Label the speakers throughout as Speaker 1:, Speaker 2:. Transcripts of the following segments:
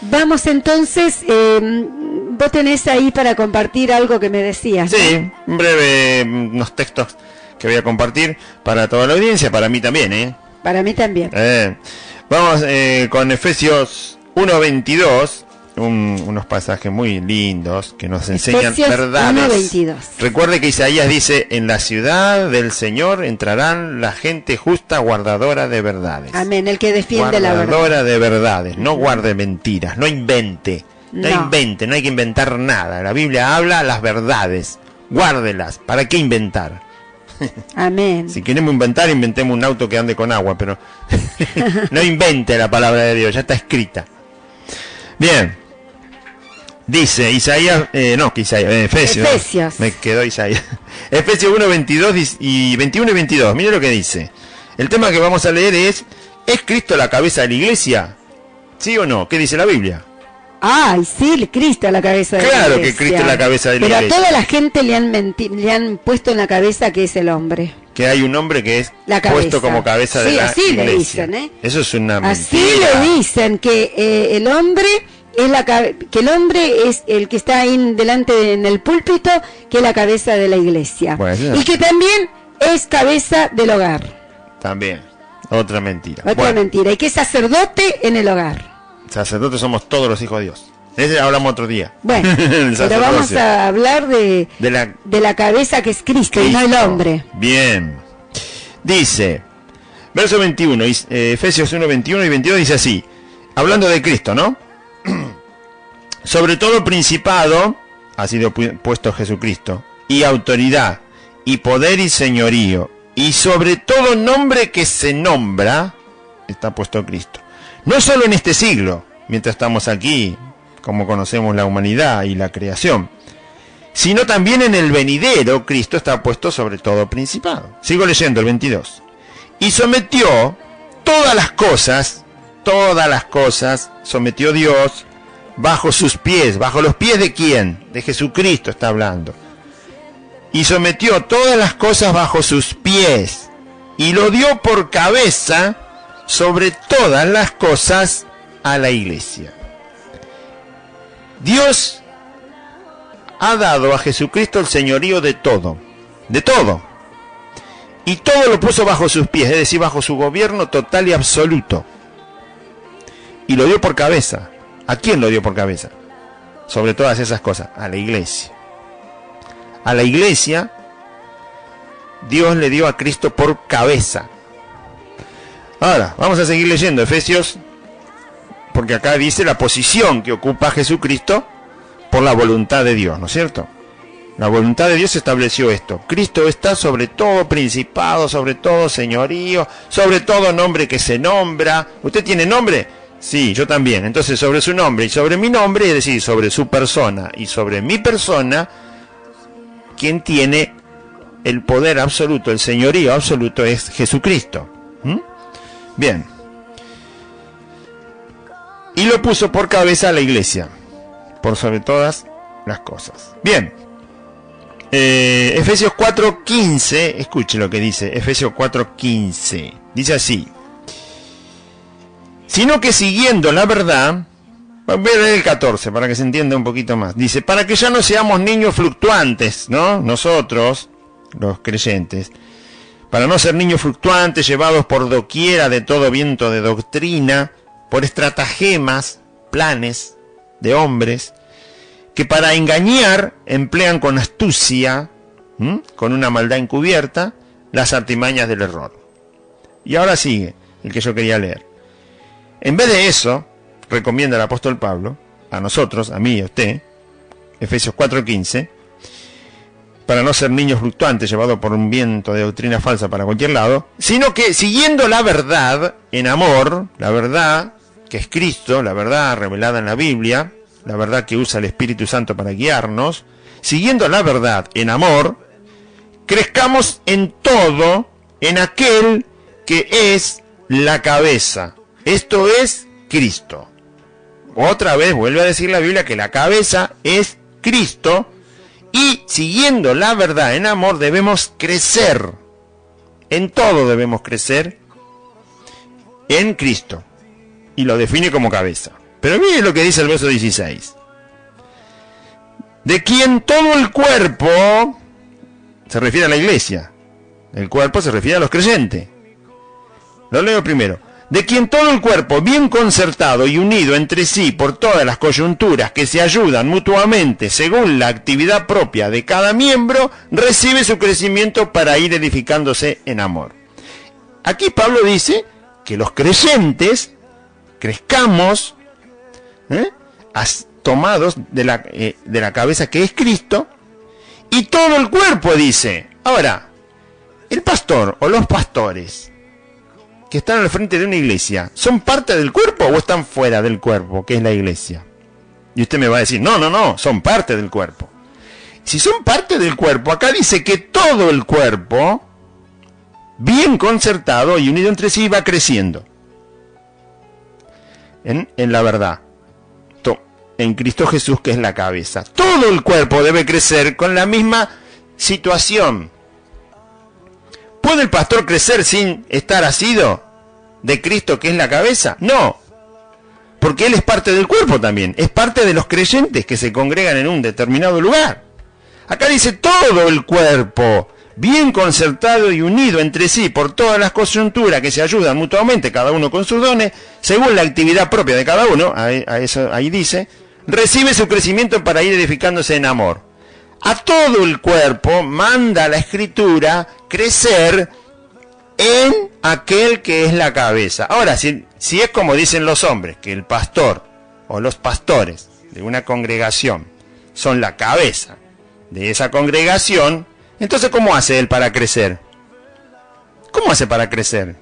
Speaker 1: Vamos entonces, vos tenés ahí para compartir algo que me decías, ¿no?
Speaker 2: Sí, en breve, unos textos que voy a compartir para toda la audiencia, para mí también,
Speaker 1: Para mí también.
Speaker 2: Vamos con Efesios 1:22, unos pasajes muy lindos que nos enseñan
Speaker 1: Efesios
Speaker 2: verdades.
Speaker 1: 1:22.
Speaker 2: Recuerde que Isaías dice: en la ciudad del Señor entrarán la gente justa, guardadora de verdades.
Speaker 1: Amén, el que defiende la verdad.
Speaker 2: Guardadora de verdades, no guarde mentiras, no invente. No invente, no hay que inventar nada. La Biblia habla las verdades, guárdelas. ¿Para qué inventar?
Speaker 1: Amén.
Speaker 2: Si queremos inventar, inventemos un auto que ande con agua, pero no invente la palabra de Dios, ya está escrita. Bien, dice Isaías, Efesios. Me quedó Isaías. Efesios 1:22 y 21 y 22, mire lo que dice. El tema que vamos a leer ¿es Cristo la cabeza de la iglesia? ¿Sí o no? ¿Qué dice la Biblia?
Speaker 1: Ay, sí, Cristo es la cabeza de la iglesia.
Speaker 2: Claro que Cristo es la cabeza de la iglesia.
Speaker 1: Pero a toda la gente le han puesto en la cabeza que es el hombre.
Speaker 2: Que hay un hombre que es puesto como cabeza de la iglesia.
Speaker 1: Sí, así le dicen,
Speaker 2: Eso es una mentira.
Speaker 1: Así le dicen, que el hombre es el que está ahí delante en el púlpito, que es la cabeza de la iglesia.
Speaker 2: Bueno,
Speaker 1: y que también es cabeza del hogar.
Speaker 2: También, otra mentira.
Speaker 1: Otra mentira, y que es sacerdote en el hogar.
Speaker 2: Sacerdotes somos todos los hijos de Dios. Ese hablamos otro día.
Speaker 1: Bueno, pero vamos a hablar de la cabeza que es Cristo y no el hombre.
Speaker 2: Bien. Dice, verso 21, Efesios 1, 21 y 22 dice así, hablando de Cristo, ¿no? Sobre todo principado ha sido puesto Jesucristo, y autoridad, y poder y señorío, y sobre todo nombre que se nombra, está puesto Cristo. No solo en este siglo, mientras estamos aquí, como conocemos la humanidad y la creación, sino también en el venidero, Cristo está puesto sobre todo principado. Sigo leyendo el 22. Y sometió todas las cosas, sometió Dios bajo sus pies. ¿Bajo los pies de quién? De Jesucristo está hablando. Y sometió todas las cosas bajo sus pies, y lo dio por cabeza sobre todas las cosas a la iglesia. Dios ha dado a Jesucristo el señorío de todo, y todo lo puso bajo sus pies, es decir, bajo su gobierno total y absoluto, y lo dio por cabeza. ¿A quién lo dio por cabeza? Sobre todas esas cosas, a la iglesia. A la iglesia Dios le dio a Cristo por cabeza. Ahora, vamos a seguir leyendo Efesios, porque acá dice la posición que ocupa Jesucristo por la voluntad de Dios, ¿no es cierto? La voluntad de Dios estableció esto. Cristo está sobre todo principado, sobre todo señorío, sobre todo nombre que se nombra. ¿Usted tiene nombre? Sí, yo también. Entonces, sobre su nombre y sobre mi nombre, es decir, sobre su persona y sobre mi persona, quien tiene el poder absoluto, el señorío absoluto es Jesucristo. Bien. Y lo puso por cabeza a la iglesia, por sobre todas las cosas. Bien. Efesios 4:15, escuche lo que dice, Efesios 4:15. Dice así: sino que siguiendo la verdad, voy a leer el 14 para que se entienda un poquito más. Dice, para que ya no seamos niños fluctuantes, ¿no? Nosotros, los creyentes, para no ser niños fluctuantes, llevados por doquiera de todo viento de doctrina, por estratagemas, planes de hombres, que para engañar emplean con astucia, con una maldad encubierta, las artimañas del error. Y ahora sigue el que yo quería leer. En vez de eso, recomienda el apóstol Pablo, a nosotros, a mí y a usted, Efesios 4:15, para no ser niños fluctuantes llevados por un viento de doctrina falsa para cualquier lado, sino que siguiendo la verdad en amor, la verdad que es Cristo, la verdad revelada en la Biblia, la verdad que usa el Espíritu Santo para guiarnos, siguiendo la verdad en amor, crezcamos en todo en aquel que es la cabeza. Esto es Cristo. Otra vez vuelve a decir la Biblia que la cabeza es Cristo, y siguiendo la verdad en amor debemos crecer. En todo debemos crecer en Cristo. Y lo define como cabeza. Pero miren lo que dice el verso 16. De quien todo el cuerpo, se refiere a la iglesia, el cuerpo se refiere a los creyentes. Lo leo primero. De quien todo el cuerpo, bien concertado y unido entre sí por todas las coyunturas que se ayudan mutuamente según la actividad propia de cada miembro, recibe su crecimiento para ir edificándose en amor. Aquí Pablo dice que los creyentes crezcamos, tomados de la cabeza que es Cristo, y todo el cuerpo, dice. Ahora, el pastor o los pastores que están al frente de una iglesia, ¿son parte del cuerpo o están fuera del cuerpo, que es la iglesia? Y usted me va a decir, no, son parte del cuerpo. Si son parte del cuerpo, acá dice que todo el cuerpo, bien concertado y unido entre sí, va creciendo en la verdad, en Cristo Jesús, que es la cabeza. Todo el cuerpo debe crecer con la misma situación. ¿Puede el pastor crecer sin estar asido de Cristo, que es la cabeza? No, porque él es parte del cuerpo también, es parte de los creyentes que se congregan en un determinado lugar. Acá dice todo el cuerpo, bien concertado y unido entre sí por todas las coyunturas que se ayudan mutuamente, cada uno con sus dones, según la actividad propia de cada uno, ahí dice, recibe su crecimiento para ir edificándose en amor. A todo el cuerpo manda la Escritura crecer en aquel que es la cabeza. Ahora, si es como dicen los hombres, que el pastor o los pastores de una congregación son la cabeza de esa congregación, entonces ¿cómo hace él para crecer? ¿Cómo hace para crecer?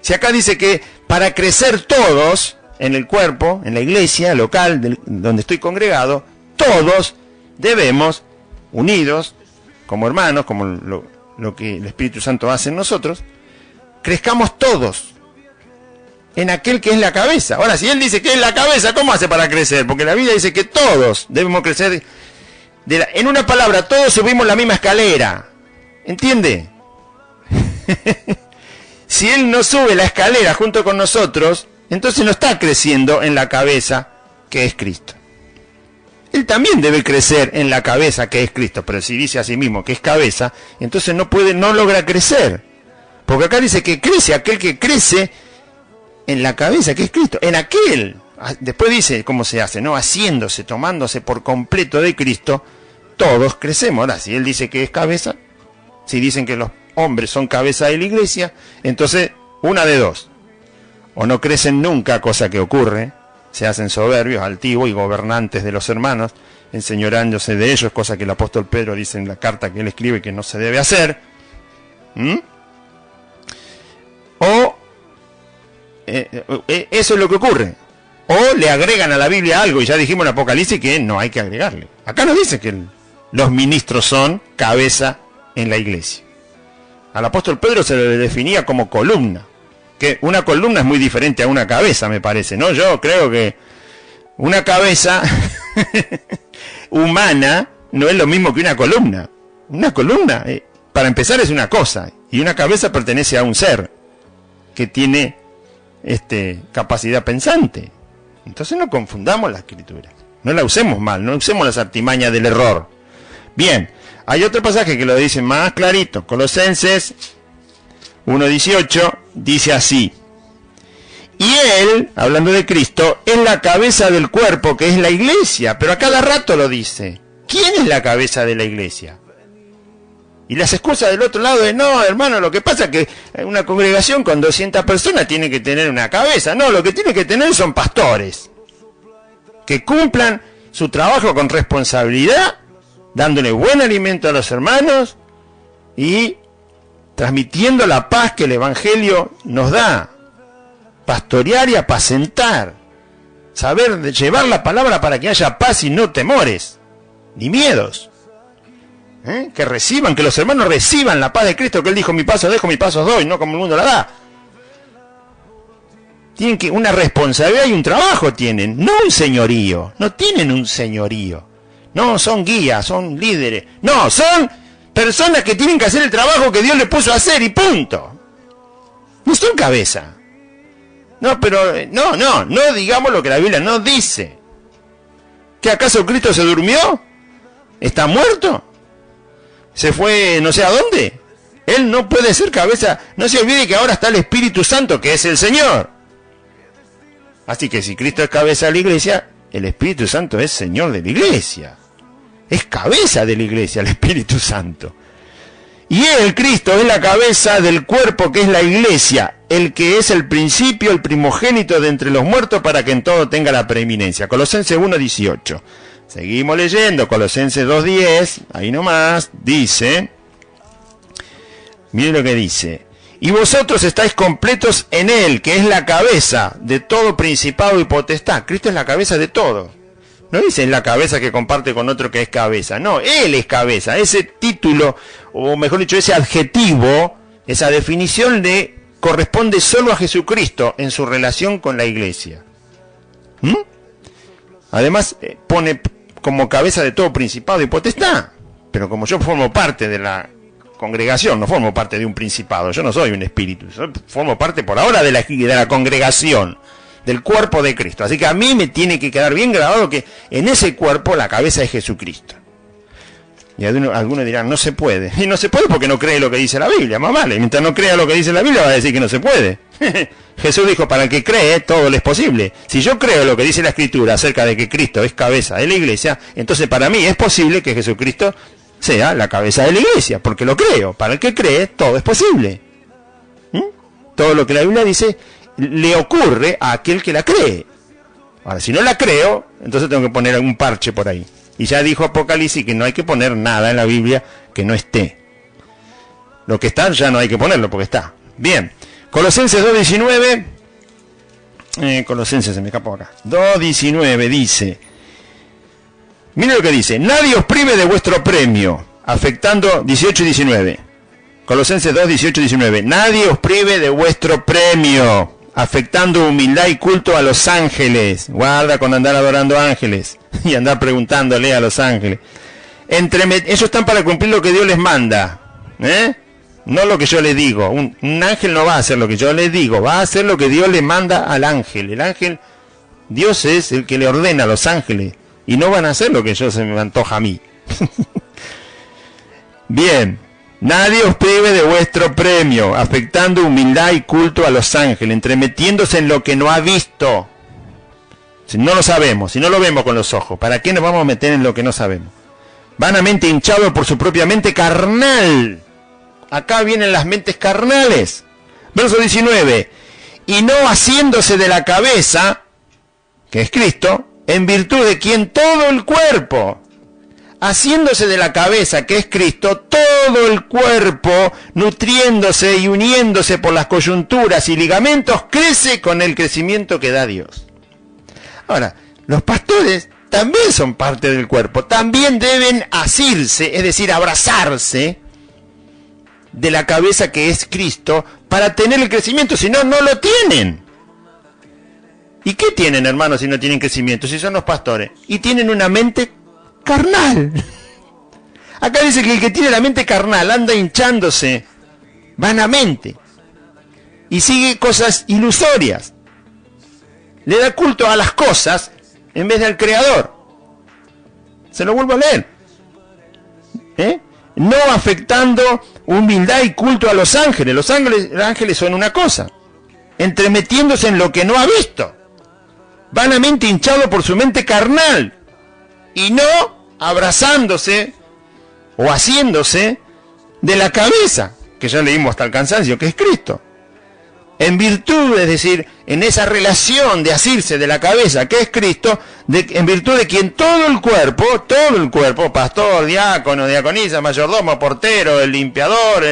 Speaker 2: Si acá dice que para crecer todos en el cuerpo, en la iglesia local donde estoy congregado, todos debemos, unidos, como hermanos, como lo que el Espíritu Santo hace en nosotros, crezcamos todos en aquel que es la cabeza. Ahora, si él dice que es la cabeza, ¿cómo hace para crecer? Porque la Biblia dice que todos debemos crecer. En una palabra, todos subimos la misma escalera. ¿Entiende? Si él no sube la escalera junto con nosotros, entonces no está creciendo en la cabeza que es Cristo. Él también debe crecer en la cabeza que es Cristo, pero si dice a sí mismo que es cabeza, entonces no logra crecer. Porque acá dice que crece aquel que crece en la cabeza que es Cristo, en aquel. Después dice cómo se hace, ¿no? Haciéndose, tomándose por completo de Cristo, todos crecemos. Ahora, si él dice que es cabeza, si dicen que los hombres son cabeza de la iglesia, entonces una de dos. O no crecen nunca, cosa que ocurre, se hacen soberbios, altivos y gobernantes de los hermanos, enseñorándose de ellos, cosa que el apóstol Pedro dice en la carta que él escribe que no se debe hacer. Eso es lo que ocurre. O le agregan a la Biblia algo, y ya dijimos en Apocalipsis que no hay que agregarle. Acá nos dice que los ministros son cabeza en la iglesia. Al apóstol Pedro se le definía como columna. Que una columna es muy diferente a una cabeza, me parece, ¿no? Yo creo que una cabeza humana no es lo mismo que una columna. Una columna, para empezar, es una cosa, y una cabeza pertenece a un ser que tiene capacidad pensante. Entonces no confundamos la Escritura, no la usemos mal, no usemos las artimañas del error. Bien, hay otro pasaje que lo dice más clarito, Colosenses 1:18, dice así: y él, hablando de Cristo, es la cabeza del cuerpo, que es la iglesia, pero a cada rato lo dice. ¿Quién es la cabeza de la iglesia? Y las excusas del otro lado es, no, hermano, lo que pasa es que una congregación con 200 personas tiene que tener una cabeza. No, lo que tiene que tener son pastores, que cumplan su trabajo con responsabilidad, dándole buen alimento a los hermanos y transmitiendo la paz que el Evangelio nos da. Pastorear y apacentar. Saber llevar la palabra para que haya paz y no temores, ni miedos. Que reciban, que los hermanos reciban la paz de Cristo, que él dijo, mi paso dejo, mi paso doy, no como el mundo la da. Tienen que una responsabilidad y un trabajo tienen, no un señorío, no tienen un señorío. No son guías, son líderes. No, son personas que tienen que hacer el trabajo que Dios les puso a hacer y punto. No son cabeza. No, pero no digamos lo que la Biblia no dice. ¿Que acaso Cristo se durmió? ¿Está muerto? ¿Se fue no sé a dónde? Él no puede ser cabeza. No se olvide que ahora está el Espíritu Santo, que es el Señor. Así que si Cristo es cabeza de la iglesia, el Espíritu Santo es Señor de la iglesia. Es cabeza de la iglesia, el Espíritu Santo. Y él, Cristo, es la cabeza del cuerpo que es la iglesia, el que es el principio, el primogénito de entre los muertos, para que en todo tenga la preeminencia. Colosenses 1:18. Seguimos leyendo, Colosenses 2:10, ahí nomás, dice, miren lo que dice: y vosotros estáis completos en él, que es la cabeza de todo principado y potestad. Cristo es la cabeza de todo. No dice la cabeza que comparte con otro que es cabeza. No, él es cabeza. Ese título, o mejor dicho, ese adjetivo, esa definición corresponde solo a Jesucristo en su relación con la iglesia. Además, pone como cabeza de todo principado y potestad. Pero como yo formo parte de la congregación, no formo parte de un principado, yo no soy un espíritu, yo formo parte por ahora de la congregación, del cuerpo de Cristo. Así que a mí me tiene que quedar bien grabado que en ese cuerpo la cabeza es Jesucristo. Y algunos dirán, no se puede. Y no se puede porque no cree lo que dice la Biblia, más vale. Mientras no crea lo que dice la Biblia va a decir que no se puede. Jesús dijo, para el que cree, todo le es posible. Si yo creo lo que dice la Escritura acerca de que Cristo es cabeza de la iglesia, entonces para mí es posible que Jesucristo sea la cabeza de la iglesia, porque lo creo. Para el que cree, todo es posible. Todo lo que la Biblia dice le ocurre a aquel que la cree. Ahora, si no la creo, entonces tengo que poner algún parche por ahí. Y ya dijo Apocalipsis que no hay que poner nada en la Biblia que no esté. Lo que está ya no hay que ponerlo porque está. Bien, Colosenses 2:19. Colosenses, se me escapó acá. 2:19 dice, miren lo que dice: nadie os prive de vuestro premio, afectando 18 y 19. Colosenses 2:18-19. Nadie os prive de vuestro premio, afectando humildad y culto a los ángeles. Guarda con andar adorando ángeles y andar preguntándole a los ángeles. Ellos están para cumplir lo que Dios les manda, no lo que yo les digo. Un ángel no va a hacer lo que yo les digo, va a hacer lo que Dios le manda al ángel. El ángel, Dios es el que le ordena a los ángeles, y no van a hacer lo que yo se me antoja a mí. Bien. Nadie os prive de vuestro premio, afectando humildad y culto a los ángeles, entremetiéndose en lo que no ha visto. Si no lo sabemos, si no lo vemos con los ojos, ¿para qué nos vamos a meter en lo que no sabemos? Vanamente hinchado por su propia mente carnal. Acá vienen las mentes carnales. Verso 19. Y no haciéndose de la cabeza, que es Cristo, en virtud de quien todo el cuerpo, haciéndose de la cabeza, que es Cristo, todo el cuerpo, nutriéndose y uniéndose por las coyunturas y ligamentos, crece con el crecimiento que da Dios. Ahora, los pastores también son parte del cuerpo, también deben asirse, es decir, abrazarse de la cabeza que es Cristo para tener el crecimiento, si no, no lo tienen. ¿Y qué tienen, hermanos, si no tienen crecimiento? Si son los pastores. Y tienen una mente carnal. Acá dice que el que tiene la mente carnal anda hinchándose vanamente y sigue cosas ilusorias. Le da culto a las cosas en vez del Creador. Se lo vuelvo a leer. No afectando humildad y culto a los ángeles. Los ángeles son una cosa, entremetiéndose en lo que no ha visto, vanamente hinchado por su mente carnal, y no abrazándose o haciéndose de la cabeza, que ya leímos hasta el cansancio, que es Cristo. En virtud, es decir, en esa relación de asirse de la cabeza, que es Cristo, en virtud de quien todo el cuerpo, pastor, diácono, diaconisa, mayordomo, portero, el limpiador,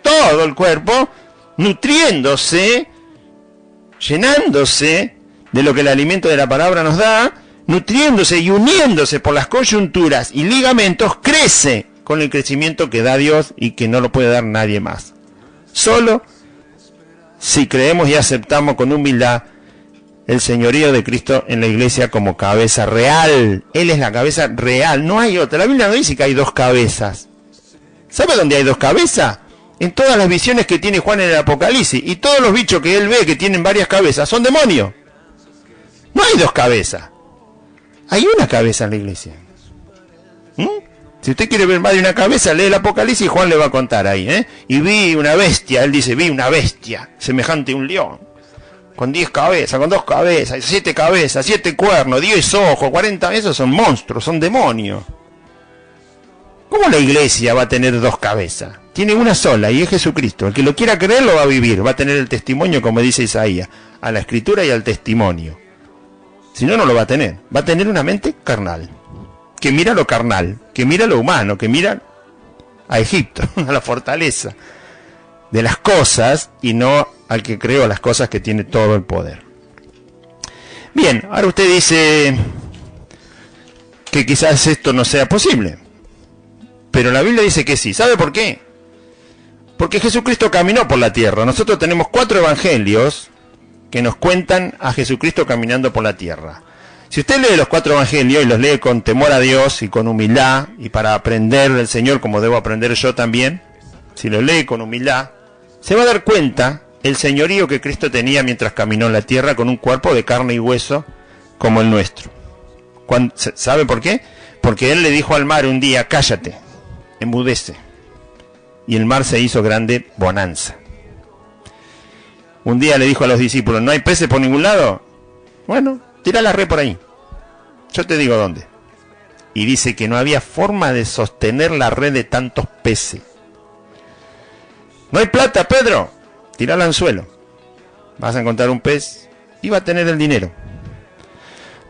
Speaker 2: todo el cuerpo, nutriéndose, llenándose de lo que el alimento de la palabra nos da, nutriéndose y uniéndose por las coyunturas y ligamentos, crece con el crecimiento que da Dios y que no lo puede dar nadie más. Solo si creemos y aceptamos con humildad el señorío de Cristo en la iglesia como cabeza real. Él es la cabeza real, no hay otra. La Biblia no dice que hay dos cabezas. ¿Sabe dónde hay dos cabezas? en todas las visiones que tiene Juan en el Apocalipsis. Y todos los bichos que él ve que tienen varias cabezas son demonios. No hay dos cabezas. Hay una cabeza en la iglesia. Si usted quiere ver más de una cabeza, lee el Apocalipsis y Juan le va a contar ahí. Y vi una bestia, él dice, vi una bestia, semejante a un león. Con 10 cabezas, con 2 cabezas, 7 cabezas, 7 cuernos, 10 ojos, 40... Esos son monstruos, son demonios. ¿Cómo la iglesia va a tener 2 cabezas? Tiene una sola y es Jesucristo. El que lo quiera creer lo va a vivir. Va a tener el testimonio, como dice Isaías, a la escritura y al testimonio. Si no, no lo va a tener. Va a tener una mente carnal. Que mira lo carnal, que mira lo humano, que mira a Egipto, a la fortaleza de las cosas y no al que creó las cosas, que tiene todo el poder. Bien, ahora usted dice que quizás esto no sea posible, pero la Biblia dice que sí. ¿Sabe por qué? Porque Jesucristo caminó por la tierra. Nosotros tenemos 4 evangelios que nos cuentan a Jesucristo caminando por la tierra. Si usted lee los 4 evangelios y los lee con temor a Dios y con humildad, y para aprender del Señor como debo aprender yo también, si los lee con humildad, se va a dar cuenta el señorío que Cristo tenía mientras caminó en la tierra con un cuerpo de carne y hueso como el nuestro. ¿Sabe por qué? Porque Él le dijo al mar un día, cállate, enmudece. Y el mar se hizo grande bonanza. Un día le dijo a los discípulos, ¿no hay peces por ningún lado? Bueno, tira la red por ahí. Yo te digo dónde. Y dice que no había forma de sostener la red de tantos peces. ¿No hay plata, Pedro? Tira el anzuelo. Vas a encontrar un pez y va a tener el dinero.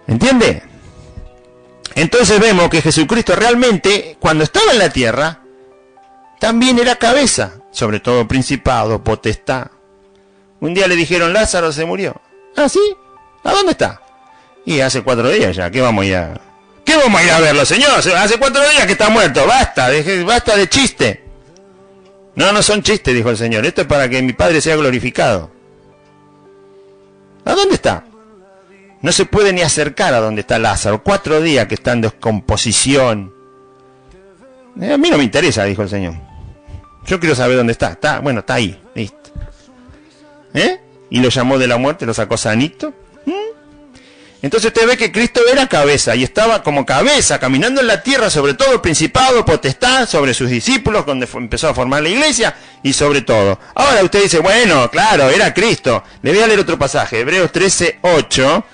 Speaker 2: ¿Entiende? Entonces vemos que Jesucristo realmente, cuando estaba en la tierra, también era cabeza, sobre todo principado, potestad. Un día le dijeron, Lázaro se murió. ¿Ah, sí? ¿A dónde está? Y hace 4 días ya, ¿qué vamos a ir a...? ¿Qué vamos a ir a verlo, señor? Hace 4 días que está muerto, basta de chiste. No son chistes, dijo el Señor, esto es para que mi Padre sea glorificado. ¿A dónde está? No se puede ni acercar a donde está Lázaro, 4 días que está en descomposición. A mí no me interesa, dijo el Señor. Yo quiero saber dónde está. Está ahí, listo. Y lo llamó de la muerte, lo sacó sanito. Entonces usted ve que Cristo era cabeza y estaba como cabeza caminando en la tierra sobre todo el principado, potestad, sobre sus discípulos, donde empezó a formar la iglesia y sobre todo. Ahora usted dice, bueno, claro, era Cristo. Le voy a leer otro pasaje, Hebreos 13:8.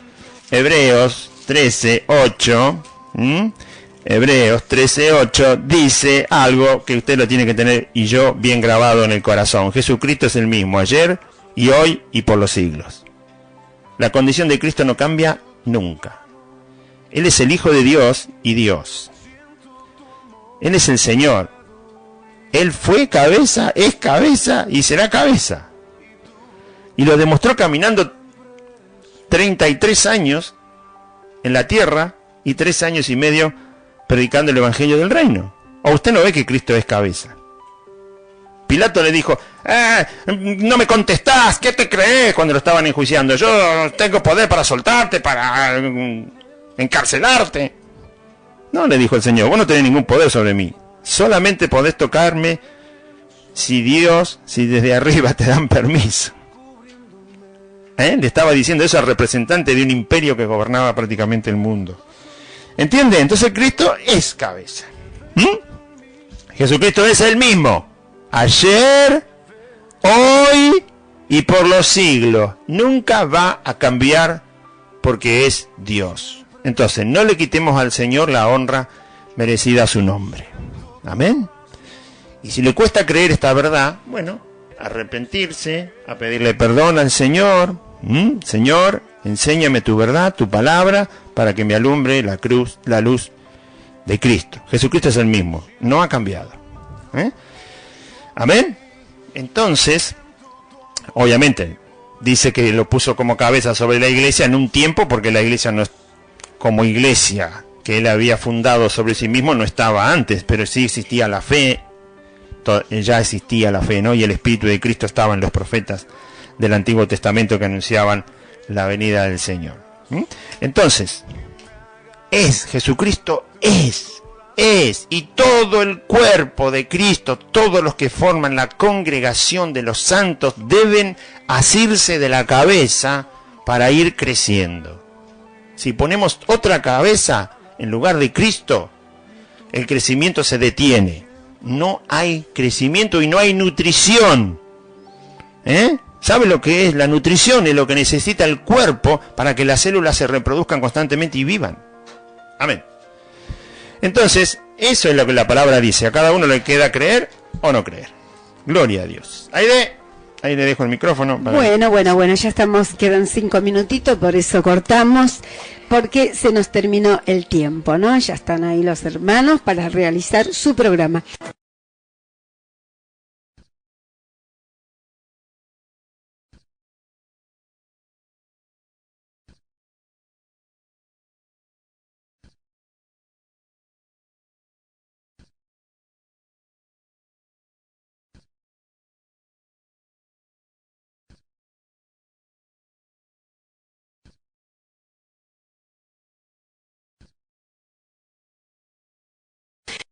Speaker 2: Hebreos 13:8. Hebreos 13:8 dice algo que usted lo tiene que tener y yo bien grabado en el corazón. Jesucristo es el mismo ayer y hoy y por los siglos. La condición de Cristo no cambia nunca. Él es el Hijo de Dios y Dios. Él es el Señor. Él fue cabeza, es cabeza y será cabeza. Y lo demostró caminando 33 años en la tierra y 3 años y medio predicando el Evangelio del Reino. ¿O usted no ve que Cristo es cabeza? Pilato le dijo, no me contestás, ¿qué te crees? Cuando lo estaban enjuiciando, yo tengo poder para soltarte, para encarcelarte. No, le dijo el Señor, vos no tenés ningún poder sobre mí, solamente podés tocarme si desde arriba te dan permiso. Le estaba diciendo eso al representante de un imperio que gobernaba prácticamente el mundo. ¿Entiende? Entonces Cristo es cabeza. Jesucristo es el mismo. Ayer, hoy y por los siglos. Nunca va a cambiar porque es Dios. Entonces, no le quitemos al Señor la honra merecida a su nombre. Amén. Y si le cuesta creer esta verdad, bueno, arrepentirse, a pedirle perdón al Señor. Señor, enséñame tu verdad, tu palabra, para que me alumbre la luz de Cristo. Jesucristo es el mismo, no ha cambiado. Amén. Entonces, obviamente, dice que lo puso como cabeza sobre la iglesia en un tiempo, porque la iglesia no es como iglesia que él había fundado sobre sí mismo, no estaba antes, pero sí existía la fe, ya existía la fe, ¿no? Y el Espíritu de Cristo estaba en los profetas del Antiguo Testamento que anunciaban la venida del Señor. Entonces, Jesucristo es es, y todo el cuerpo de Cristo, todos los que forman la congregación de los santos, deben asirse de la cabeza para ir creciendo. Si ponemos otra cabeza en lugar de Cristo, el crecimiento se detiene. No hay crecimiento y no hay nutrición. ¿Sabe lo que es la nutrición? Es lo que necesita el cuerpo para que las células se reproduzcan constantemente y vivan. Amén. Entonces, eso es lo que la palabra dice. A cada uno le queda creer o no creer. Gloria a Dios. Ahí le dejo el micrófono.
Speaker 1: Bueno, ya estamos, quedan 5 minutitos, por eso cortamos, porque se nos terminó el tiempo, ¿no? Ya están ahí los hermanos para realizar su programa.